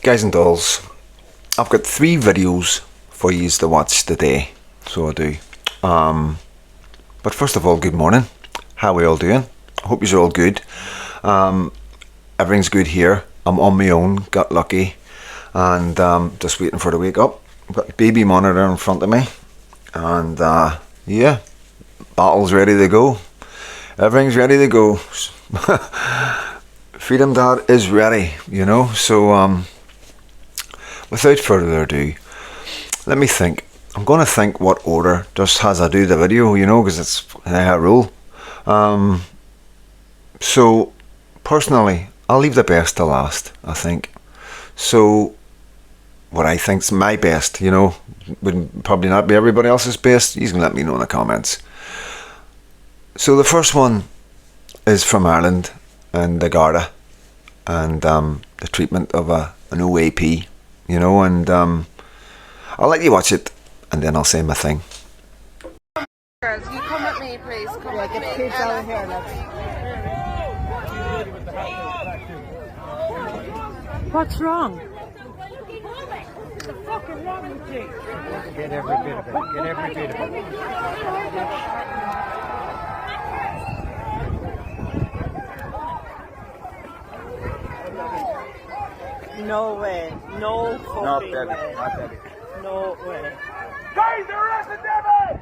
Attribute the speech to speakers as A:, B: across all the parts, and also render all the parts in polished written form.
A: Guys and dolls, I've got 3 videos for you to watch today, so I do. But first of all, good morning. How are we all doing? I hope you're all good. Everything's good here. I'm on my own, got lucky, and just waiting for to wake up. I've got a baby monitor in front of me, and yeah, battle's ready to go. Everything's ready to go. Freedom Dad is ready, you know. So without further ado, let me think. I'm going to think what order, just as I do the video, you know, because it's a rule. So personally, I'll leave the best to last, I think. So what I think's my best, you know, would probably not be everybody else's best. You can let me know in the comments. So the first one is from Ireland and the Garda, and the treatment of an OAP, you know, and I'll let you watch it and then I'll say my thing.
B: Girls, you come with me, please. Come with
C: get
B: me.
C: the kids out of here, What's wrong? What's the fucking wrong with you? Get every bit of it. Get every bit of it. No way. No fucking way. No way.
D: Guys, they're arresting Devin!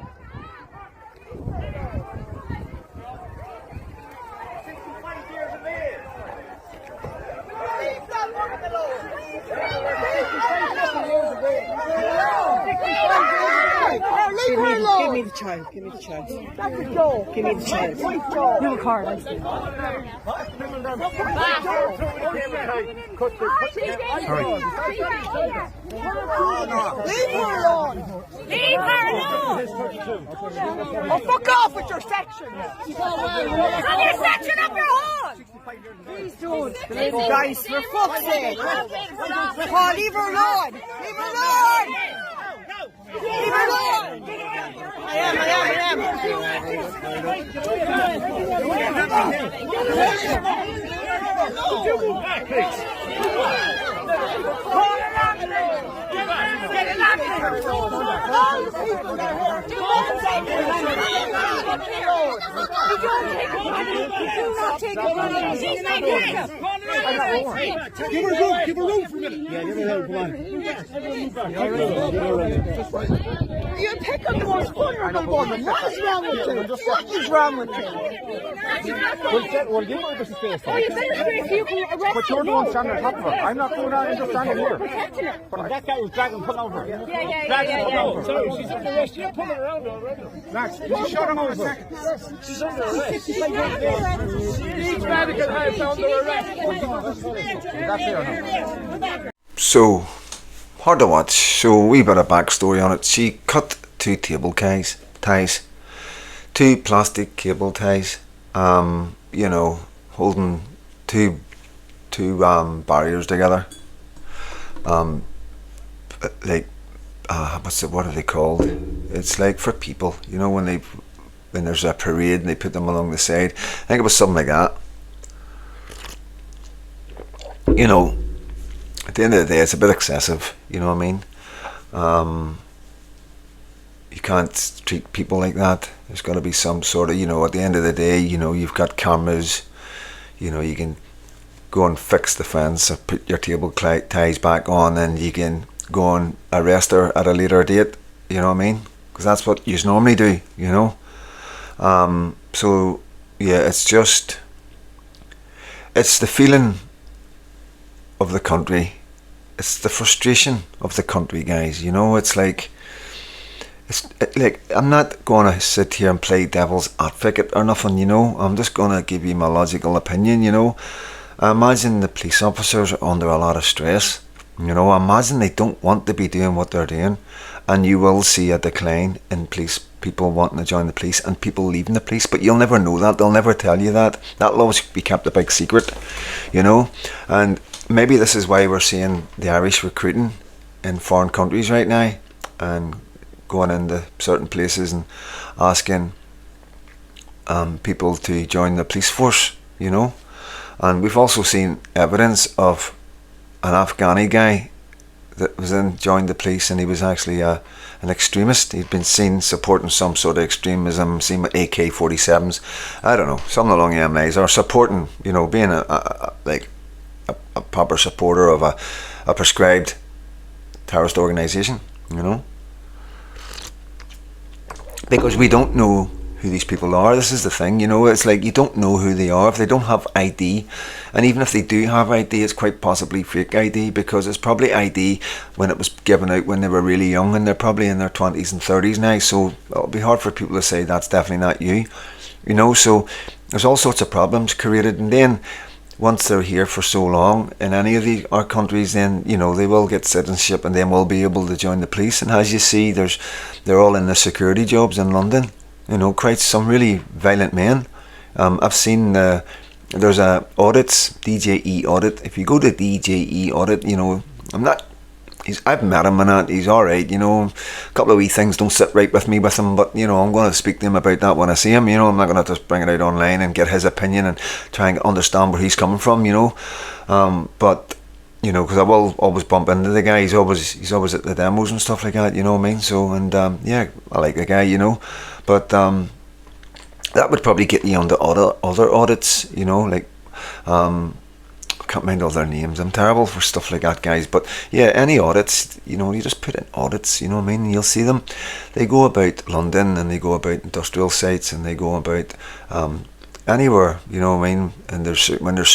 D: 65 years of age. Leave that woman alone. 65 years of age.
C: Leave her alone. Give me the child. Give me the child. That's a Joe. Give me the child. You have a card, I see. Leave her alone. Leave her alone. Oh, fuck off with your section. Have your section up your hole. Please don't. Guys, for fuck's sake. Oh, leave her alone. Leave her alone. Leave her alone. I am.
D: Give her room for a minute. Yeah, give her room, come on.
C: You pick up the most vulnerable woman. What is wrong with you? What is wrong with you?
D: Well, give her the space.
C: Oh, you better pray if you can arrest
D: But you're the one standing on top of her. I'm not going on and just standing here.
C: protecting her.
D: But that guy was dragging, pulling over.
C: Yeah.
D: Sorry, she's under arrest. You're pulling her around already. Max, did you shut him over a second? She's under arrest. Each medical has under arrest. That's it or not?
A: So hard to watch. So a wee bit of backstory on it. She cut 2 cable ties, 2 plastic cable ties, you know, holding two barriers together. Like what are they called? It's like for people, you know, when there's a parade and they put them along the side. I think it was something like that. You know, at the end of the day, it's a bit excessive, you know what I mean? You can't treat people like that. There's got to be some sort of, you know, at the end of the day, you know, you've got cameras, you know, you can go and fix the fence or put your cable ties back on, and you can go and arrest her at a later date, you know what I mean? Because that's what you normally do, you know? So, yeah, it's the feeling of the country. It's the frustration of the country, guys, you know? It's like I'm not going to sit here and play devil's advocate or nothing, you know? I'm just going to give you my logical opinion, you know? I imagine the police officers are under a lot of stress, you know? I imagine they don't want to be doing what they're doing, and you will see a decline in police people wanting to join the police and people leaving the police, but you'll never know that. They'll never tell you that. That'll always be kept a big secret, you know? And maybe this is why we're seeing the Irish recruiting in foreign countries right now and going into certain places and asking people to join the police force, you know. And we've also seen evidence of an Afghani guy that was joined the police, and he was actually an extremist. He'd been seen supporting some sort of extremism, seen with AK-47s, I don't know, something along the lines, or supporting, you know, being a proper supporter of a prescribed terrorist organisation, you know. Because we don't know who these people are. This is the thing, you know. It's like you don't know who they are if they don't have ID, and even if they do have ID, it's quite possibly fake ID, because it's probably ID when it was given out when they were really young, and they're probably in their 20s and 30s now, so it'll be hard for people to say that's definitely not you, you know. So there's all sorts of problems created, and then once they're here for so long in any of our countries, then, you know, they will get citizenship, and then will be able to join the police. And as you see, they're all in the security jobs in London, you know, quite some really violent men. I've seen there's a audits, DJE audit. If you go to DJE audit, you know, I've met him and he's alright, you know. A couple of wee things don't sit right with him, but, you know, I'm going to speak to him about that when I see him, you know. I'm not going to just bring it out online and get his opinion and try and understand where he's coming from, you know. But, you know, because I will always bump into the guy. He's always at the demos and stuff like that, you know what I mean. So, and yeah, I like the guy, you know. But that would probably get you onto other audits, you know, like I can't mind all their names. I'm terrible for stuff like that, guys. But yeah, any audits, you know, you just put in audits, you know what I mean. You'll see them. They go about London, and they go about industrial sites, and they go about anywhere, you know what I mean. And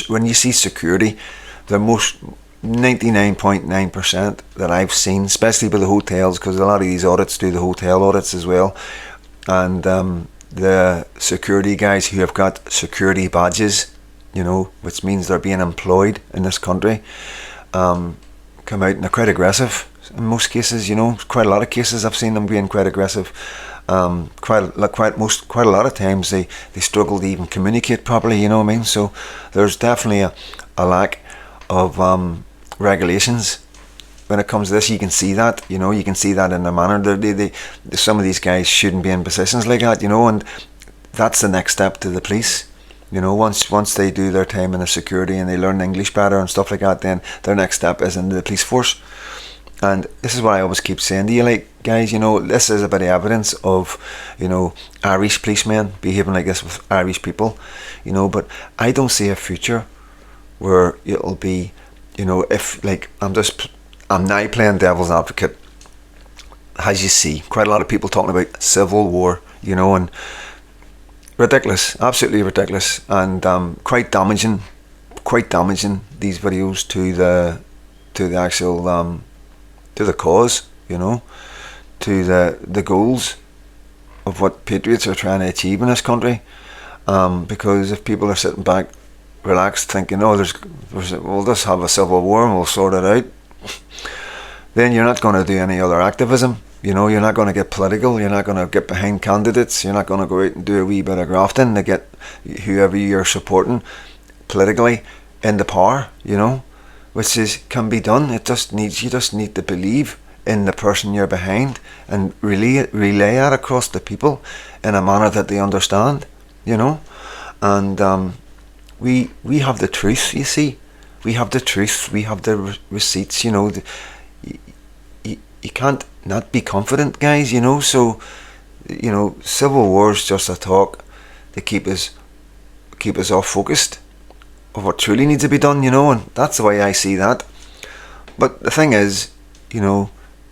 A: when you see security, the most 99.9% that I've seen, especially with the hotels, because a lot of these audits do the hotel audits as well, and the security guys who have got security badges, you know, which means they're being employed in this country, come out and they're quite aggressive in most cases, you know. Quite a lot of cases I've seen them being quite aggressive. Quite a lot of times they struggle to even communicate properly, you know what I mean. So there's definitely a lack of regulations when it comes to this. You can see that, you know, you can see that in their manner. Some of these guys shouldn't be in positions like that, you know, and that's the next step to the police. You know, once they do their time in the security and they learn English better and stuff like that, then their next step is into the police force. And this is what I always keep saying to you, like, guys, you know, this is a bit of evidence of, you know, Irish policemen behaving like this with Irish people, you know. But I don't see a future where it'll be, you know, if, like, I'm now playing devil's advocate. As you see, quite a lot of people talking about civil war, you know, and ridiculous, absolutely ridiculous, and quite damaging these videos to the actual to the cause, you know, to the goals of what patriots are trying to achieve in this country. Because if people are sitting back relaxed thinking, oh, we'll just have a civil war and we'll sort it out, then you're not going to do any other activism. You know, you're not going to get political, you're not going to get behind candidates, you're not going to go out and do a wee bit of grafting to get whoever you're supporting politically into power, you know, which can be done. You just need to believe in the person you're behind and relay that across the people in a manner that they understand, you know. And we have the truth, you see. We have the truth, we have the receipts, you know. You can't not be confident, guys, you know. So, you know, civil war is just a talk to keep us off focused of what truly needs to be done, you know. And that's the way I see that. But the thing is, you know,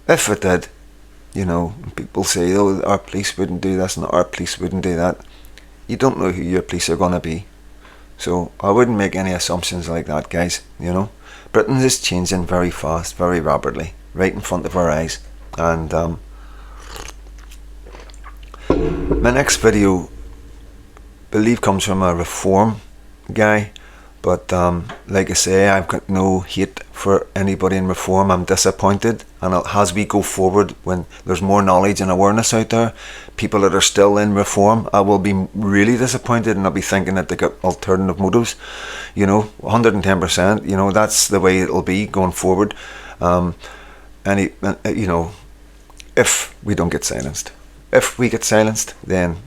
A: if it did, you know, people say, oh, our police wouldn't do this and our police wouldn't do that. You don't know who your police are going to be. So I wouldn't make any assumptions like that, guys, you know. Britain is changing very fast, very rapidly, right in front of our eyes. And my next video, believe, comes from a reform guy. But like I say, I've got no hate for anybody in reform. I'm disappointed, and as we go forward, when there's more knowledge and awareness out there, people that are still in reform, I will be really disappointed, and I'll be thinking that they got alternative motives, you know, 110%. You know, that's the way it'll be going forward. You know, if we don't get silenced, if we get silenced, then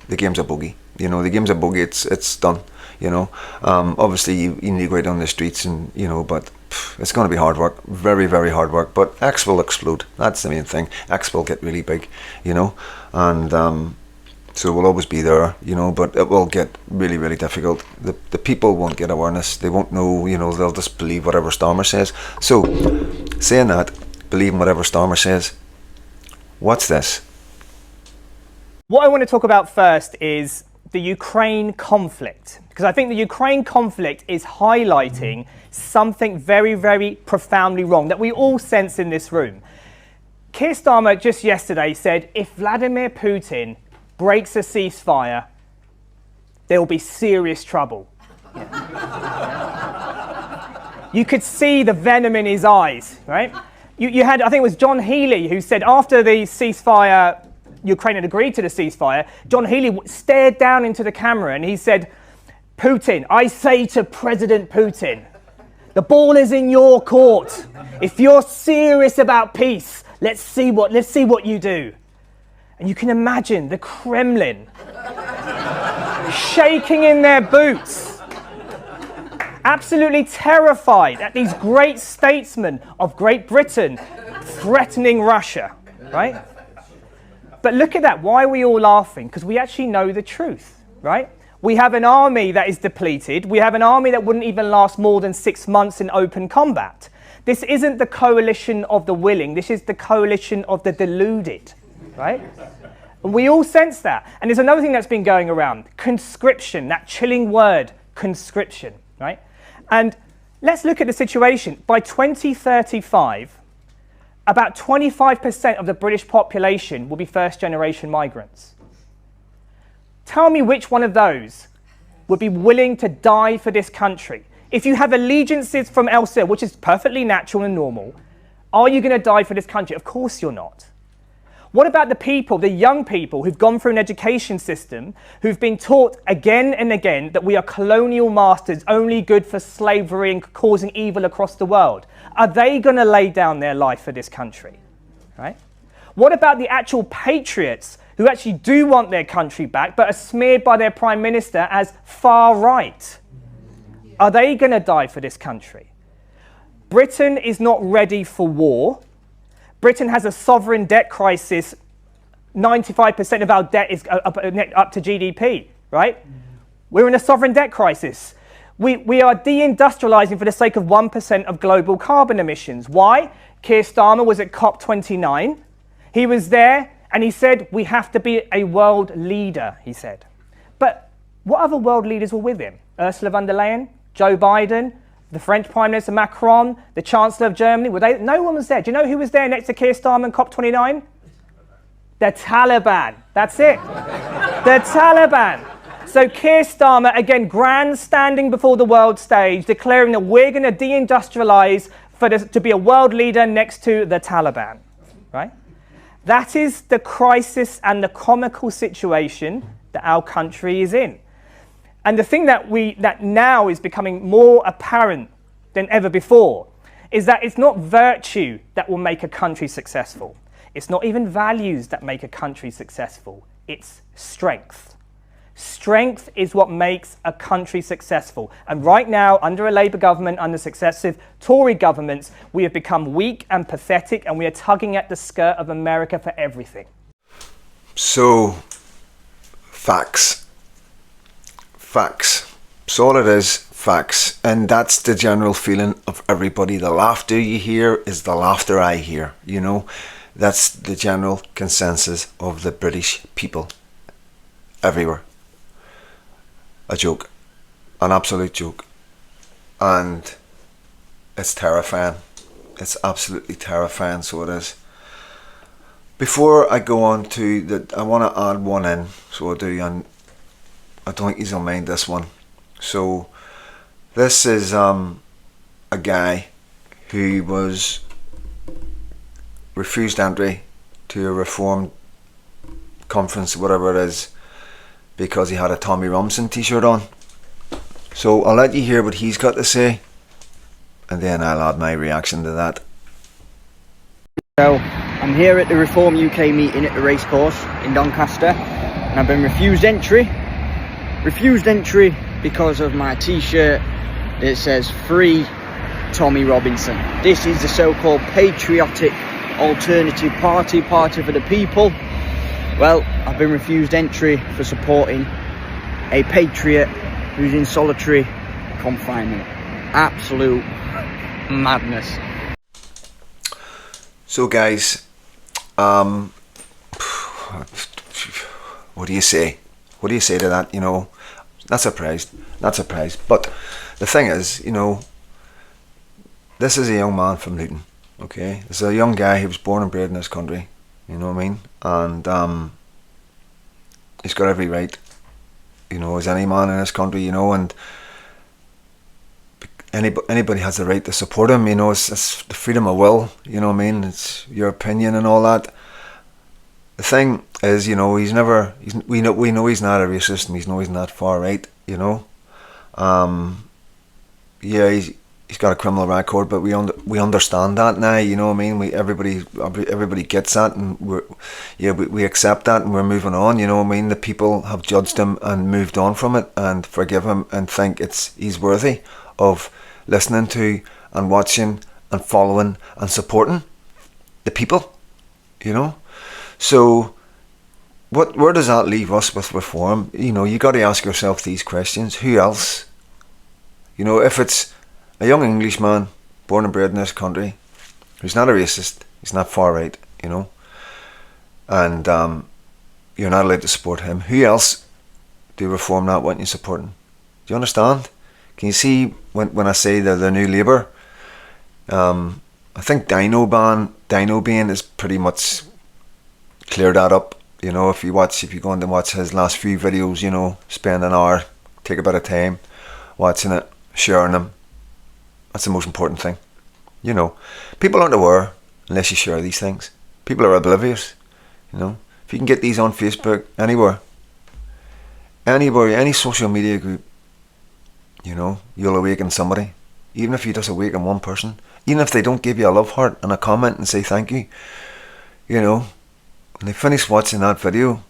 A: the game's a bogey. You know, the game's a bogey. It's done. You know, obviously you need to go out on the streets, and you know, but it's going to be hard work, very, very hard work. But X will explode. That's the main thing. X will get really big, you know, and so we'll always be there, you know. But it will get really, really difficult. The people won't get awareness. They won't know, you know. They'll just believe whatever Starmer says. So, saying that, believing whatever Starmer says. What's this?
E: What I want to talk about first is the Ukraine conflict, because I think the Ukraine conflict is highlighting something very, very profoundly wrong that we all sense in this room. Keir Starmer just yesterday said if Vladimir Putin breaks a ceasefire, there will be serious trouble. You could see the venom in his eyes, right? You had, I think it was John Healey who said after the ceasefire, Ukraine had agreed to the ceasefire, John Healey stared down into the camera and he said, Putin, I say to President Putin, the ball is in your court. If you're serious about peace, let's see what you do. And you can imagine the Kremlin shaking in their boots, absolutely terrified at these great statesmen of Great Britain threatening Russia, right? But look at that. Why are we all laughing? Because we actually know the truth, right? We have an army that is depleted. We have an army that wouldn't even last more than 6 months in open combat. This isn't the coalition of the willing. This is the coalition of the deluded, right? And we all sense that. And there's another thing that's been going around. Conscription, that chilling word, conscription, right? And let's look at the situation. By 2035, about 25% of the British population will be first-generation migrants. Tell me which one of those would be willing to die for this country. If you have allegiances from elsewhere, which is perfectly natural and normal, are you going to die for this country? Of course you're not. What about the people, the young people who've gone through an education system, who've been taught again and again that we are colonial masters, only good for slavery and causing evil across the world? Are they going to lay down their life for this country? Right? What about the actual patriots who actually do want their country back but are smeared by their prime minister as far right? Are they going to die for this country? Britain is not ready for war. Britain has a sovereign debt crisis. 95% of our debt is up to GDP, right? We're in a sovereign debt crisis. We are deindustrializing for the sake of 1% of global carbon emissions. Why? Keir Starmer was at COP29. He was there and he said, we have to be a world leader, he said. But what other world leaders were with him? Ursula von der Leyen, Joe Biden, the French Prime Minister Macron, the Chancellor of Germany, no one was there. Do you know who was there next to Keir Starmer in COP29? The Taliban. That's it. The Taliban. So Keir Starmer, again, grandstanding before the world stage, declaring that we're going to deindustrialize to be a world leader next to the Taliban, right? That is the crisis and the comical situation that our country is in. And the thing that now is becoming more apparent than ever before is that it's not virtue that will make a country successful. It's not even values that make a country successful. It's strength. Strength is what makes a country successful. And right now, under a Labour government, under successive Tory governments, we have become weak and pathetic, and we are tugging at the skirt of America for everything.
A: So, facts. Facts. That's all it is, facts. And that's the general feeling of everybody. The laughter you hear is the laughter I hear, you know. That's the general consensus of the British people. Everywhere. A joke. An absolute joke. And it's terrifying. It's absolutely terrifying, so it is. Before I go on to I want to add one in, so I do, and I don't think you'll mind this one. So this is a guy who was refused entry to a Reform conference, whatever it is, because he had a Tommy Robinson t-shirt on. So I'll let you hear what he's got to say, and then I'll add my reaction to that.
F: So I'm here at the Reform UK meeting at the racecourse in Doncaster, and I've been refused entry because of my t-shirt that says free Tommy Robinson. This is the so-called patriotic alternative party for the people. Well, I've been refused entry for supporting a patriot who's in solitary confinement. Absolute madness.
A: So guys, what do you say? What do you say to that? You know, not surprised. But the thing is, you know, this is a young man from Luton, okay? This is a young guy who was born and bred in this country, you know what I mean? And he's got every right, you know, as any man in this country, you know, and anybody has the right to support him, you know. It's the freedom of will, you know what I mean? It's your opinion and all that. The thing is, you know, we know he's not a racist, and we know he's not far right, you know. Yeah, he's got a criminal record, but we understand that now, you know what I mean? Everybody gets that, and we accept that, and we're moving on, you know what I mean? The people have judged him and moved on from it and forgive him and think he's worthy of listening to and watching and following and supporting the people, you know. So where does that leave us with reform? You know, you got to ask yourself these questions. Who else? You know, if it's a young Englishman born and bred in this country who's not a racist, he's not far right, you know, and you're not allowed to support him, who else do reform not want you supporting? Do you understand? Can you see when I say they're the new Labour? I think Dino Bean is pretty much cleared that up. You know, if you go on to watch his last few videos, you know, spend an hour, take a bit of time watching it, sharing them. That's the most important thing. You know, people aren't aware unless you share these things. People are oblivious. You know, if you can get these on Facebook, anywhere, any social media group, you know, you'll awaken somebody. Even if you just awaken one person, even if they don't give you a love heart and a comment and say thank you, you know, when they finish watching that video,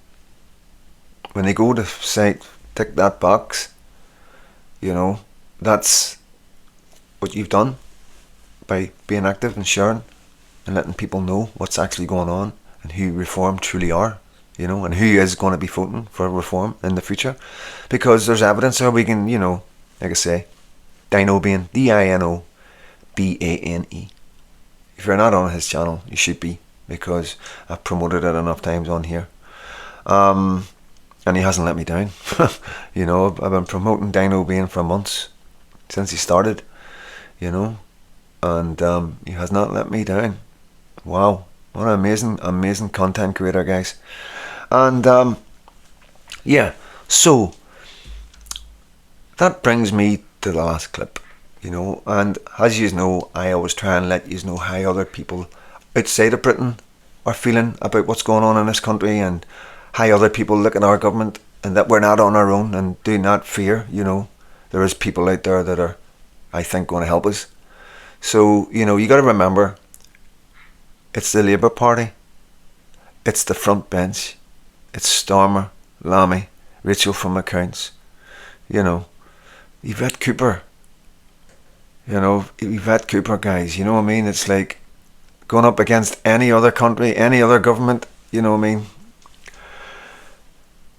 A: when they go to say tick that box, you know, that's what you've done by being active and sharing and letting people know what's actually going on and who reform truly are, you know, and who is going to be voting for reform in the future, because there's evidence there. We can, you know, like I say, Dino Bean, DINOBANE. If you're not on his channel, you should be, because I've promoted it enough times on here, and he hasn't let me down. You know, I've been promoting Dino Bean for months since he started, you know, and he has not let me down. Wow, what an amazing content creator, guys. And yeah, so that brings me to the last clip, you know, and as you know, I always try and let you know how other people outside of Britain are feeling about what's going on in this country, and how other people look at our government, and that we're not on our own, and do not fear, you know, there is people out there that are, I think, going to help us. So, you know, you got to remember, it's the Labour Party, it's the front bench, it's Stormer, Lammy, Rachel from Accounts, you know, Yvette Cooper, you know, Yvette Cooper, guys, you know what I mean? It's like going up against any other country, any other government, you know what I mean?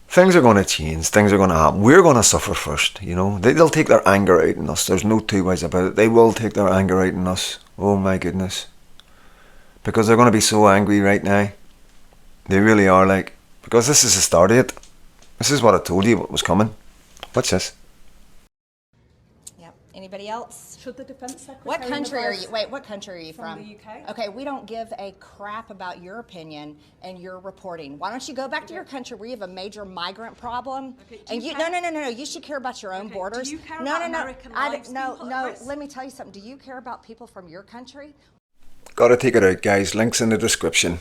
A: Things are going to change, things are going to happen. We're going to suffer first, you know. They'll take their anger out on us. There's no two ways about it. They will take their anger out on us. Oh my goodness. Because they're going to be so angry right now. They really are, like, because this is the start of it. This is what I told you what was coming. Watch this.
G: Yep. Anybody else?
H: Should the Defence Secretary...
G: What country are you? Wait, what country are you from?
H: From the UK.
G: Okay, we don't give a crap about your opinion and your reporting. Why don't you go back to your country where you have a major migrant problem?
H: Okay,
G: And you, no. You should care about your own
H: Okay,
G: borders.
H: do you care
G: no,
H: about
G: no,
H: American
G: I
H: lives
G: don't,
H: being
G: no,
H: put at
G: no.
H: risk?
G: Let me tell you something. Do you care about people from your country?
A: Gotta take it out, guys. Links in the description.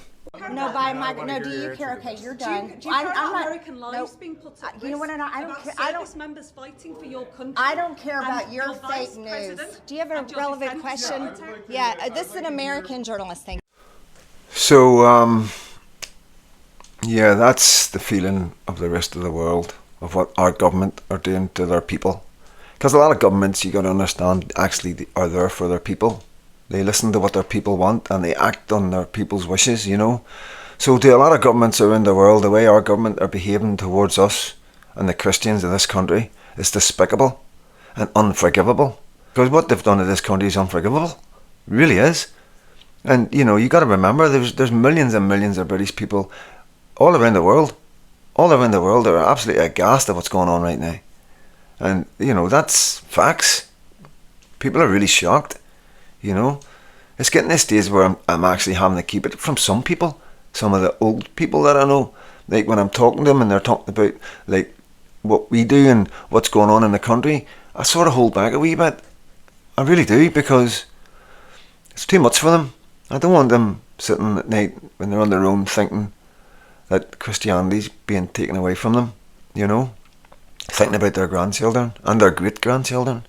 G: No, by migrant. No, do you care? Okay, you're done.
H: Do you care about
G: not-
H: American lives being put at risk?
G: You know what? I don't
H: about
G: care. I don't.
H: service members fighting for your country.
G: I don't care
H: and
G: about your
H: vice
G: fake news.
H: president
G: Do you have a
H: and your
G: relevant
H: defense
G: question?
H: secretary.
G: Yeah, this is an American journalist thing.
A: So, yeah, that's the feeling of the rest of the world, of what our government are doing to their people. Because a lot of governments, you got to understand, actually are there for their people. They listen to what their people want and they act on their people's wishes, you know. So to a lot of governments around the world, the way our government are behaving towards us and the Christians of this country is despicable and unforgivable. Because what they've done to this country is unforgivable. It really is. And, you know, you got to remember there's millions and millions of British people all around the world. All around the world are absolutely aghast at what's going on right now. And, you know, that's facts. People are really shocked, you know. It's getting to a stage where I'm actually having to keep it from some people. Some of the old people that I know. Like when I'm talking to them and they're talking about like what we do and what's going on in the country, I sort of hold back a wee bit. I really do, because it's too much for them. I don't want them sitting at night when they're on their own thinking that Christianity's being taken away from them, you know. Thinking about their grandchildren and their great-grandchildren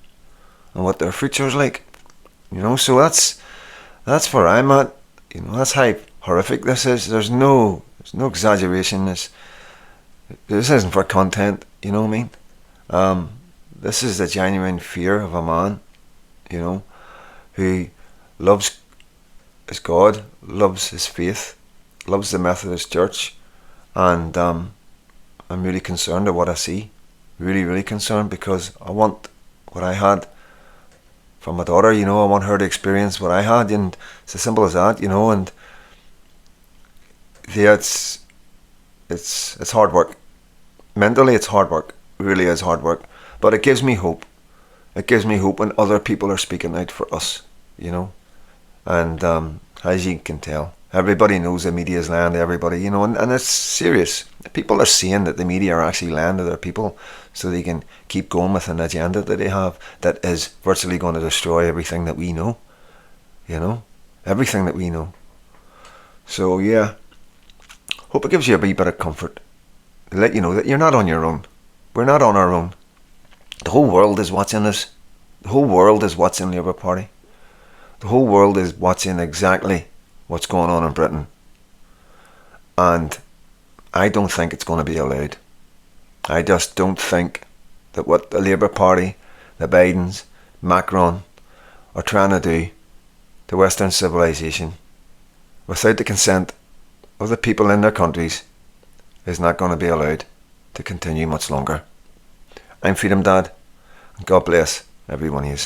A: and what their future's like, you know. So that's where I'm at, you know. That's how horrific this is. There's no exaggeration. This isn't for content, you know what I mean. This is the genuine fear of a man, you know, who loves his God, loves his faith, loves the Methodist Church, and I'm really concerned at what I see. Really, really concerned, because I want what I had from my daughter, you know. I want her to experience what I had, and it's as simple as that, you know. And yeah, it's hard work. Mentally, it's hard work. It really is hard work. But it gives me hope. It gives me hope when other people are speaking out for us, you know. And as you can tell, everybody knows the media is lying to everybody, you know, and it's serious. People are seeing that the media are actually lying to their people so they can keep going with an agenda that they have that is virtually going to destroy everything that we know, you know, everything that we know. So yeah, hope it gives you a wee bit of comfort to let you know that you're not on your own. We're not on our own. The whole world is watching us. The whole world is watching Labour Party. The whole world is watching exactly what's going on in Britain. And I don't think it's going to be allowed. I just don't think that what the Labour Party, the Bidens, Macron are trying to do to Western civilization without the consent of the people in their countries is not going to be allowed to continue much longer. I'm Freedom Dad, and God bless every one of you.